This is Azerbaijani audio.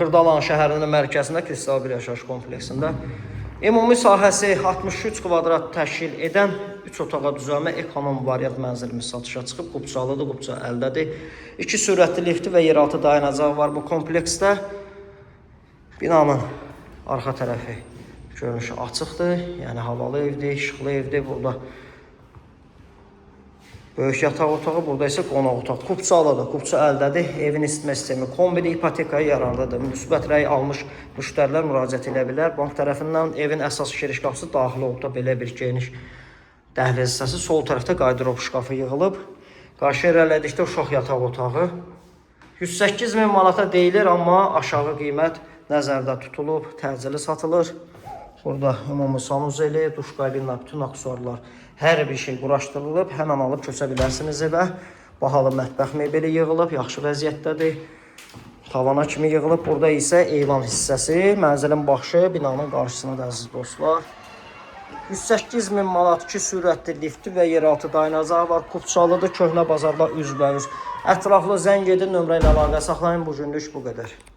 Xırdalan şəhərinin mərkəzində Kristal bir yaşayış kompleksində. Ümumi sahəsi 63 kvadrat təşkil edən 3 otağa düzəlmə ekonom variant mənzilimiz satışa çıxıb. Qubçalıdır, qubça əldədir. 2 sürətli lifti və yeraltı dayanacağı var bu kompleksdə. Binanın arxa tərəfi görünüşü açıqdır. Yəni havalı evdir, işıqlı evdir. Burada böyük yataq otağı, burada isə qonaq otağı. Qubçalıdır, qubça əldədir. Evin isitmə sistemi kombidir, ipotekaya yararlıdır. Müsbət rəy almış müştərilər müraciət edə bilər. Bank tərəfindən evin əsas giriş qapısı daxil olub da belə bir geniş dəhliz hissəsi. Sol tərəfdə qardırob şkafı yığılıb. Qarşı irəlilədikdə uşaq yataq otağı. 108 min manata deyilir, amma aşağı qiymət nəzərdə tutulub, təcili satılır. Burada ümumi sanuzeli, duş kabinlə bütün aksesuarlar, hər bir şey quraşdırılıb. Həmən alıb köçə bilərsiniz evə. Bahalı mətbəx mebeli yığılıb, yaxşı vəziyyətdədir. Tavana kimi yığılıb. Burada isə eyvan hissəsi, mənzilin başı, binanın qarşısında əziz dostlar. 108 min manat 2 sürətli lifti və yeraltı dayanacağı var. Qubçalıdır, köhnə bazarla üzbəyüz. Ətraflı zəng edin, nömrə ilə əlaqə saxlayın. Bu günlük bu qədər.